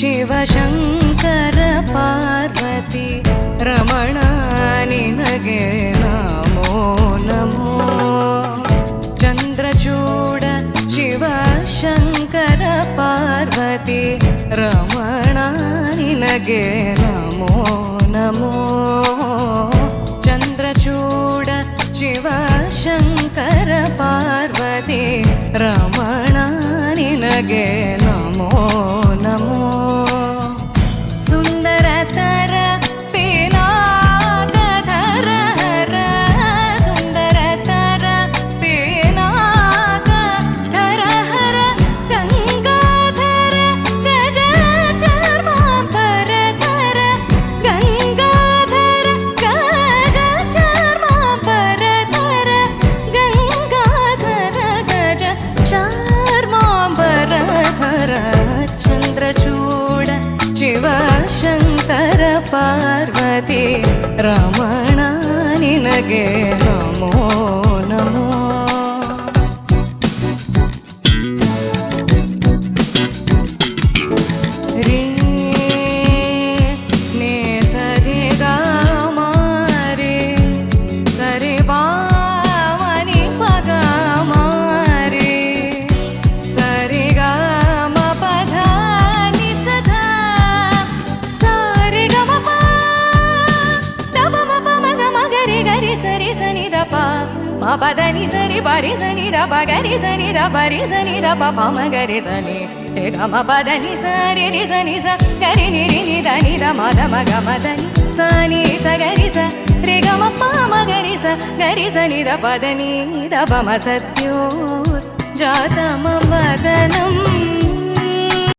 ಶಿವಶಂಕರ ಪಾರ್ವತಿ ರಮಣ ನಿನಗೆ ನಮೋ ನಮೋ. ಚಂದ್ರಚೂಡ ಶಿವಶಂಕರ ಪಾರ್ವತಿ ರಮಣ ನಿನಗೆ ನಮೋ ನಮೋ. ಚಂದ್ರಚೂಡ ಶಿವಶಂಕರ ಪಾರ್ವತಿ ರಮಣ ನಿನಗೆ ನಮೋ ನಮೋ. ಸುಂದರತರ ಪಿನಾಕಧರ ಹರ ಸುಂದರತರ ಪಿನಾಕಧರ ಹರ ಗಂಗಾಧರ ಗಜ ಚರ್ಮಾಂಬರಧರ ಗಂಗಾಧರ ಗಜ ಚರ್ಮಾಂಬರಧರ ಗಂಗಾಧರ ಗಜ ಚರ್ಮಾಂಬರಧರ. ಚಂದ್ರಚೂಡ ಶಿವಶಂಕರ ಪಾರ್ವತಿ ರಮಣ ನಿನಗೆ ನಮೋ ನಮೋ. ರೀ ನೇ ಸರಿ ಗ ಮ ರೇ ಸರಿ ಬಾ ಮನಿ ಪಗ ಮ ರೇ ಸರಿ ಗ ಮ ಪಧ ನಿ ಸಧ ಸರಿ ಗ ಮ ಪ ದ ಪ ಮ ಪ ಮ ಗ ಮ ಗ ರಿ ಗ ರಿ ಸರಿ ಸನಿ ದ ಪ ಮ ಪದ ನಿ ಸರಿ ಬ ರಿ ಸನಿ ದ ಪ ಗ ರಿ ಸನಿ ದ ಪ ರಿ ಸನಿ ದ ಪ ಪ ಮ ಗ ರಿ ಸನಿ ರೆ ಗ ಮ ಪದ ನಿ ಸ ರಿ ರಿ ಸನಿ ಸ ಗ ರಿ ನಿ ರಿ ನಿ ದ ನಿ ದ ಮ ದ ಮ ಗ ಮ ದ ನಿ ಸ ನಿ ಸ ಗ ರಿ ಸ ರೆ ಗ ಮ ಪ ಮ ಗ ರಿ ಸ ಗ ರಿ ಸ ನಿ ದ ಪ ದ ನಿ ದ ಪ ಮ ಸತ್ಯೋ ಜಾತಮ ವದನಂ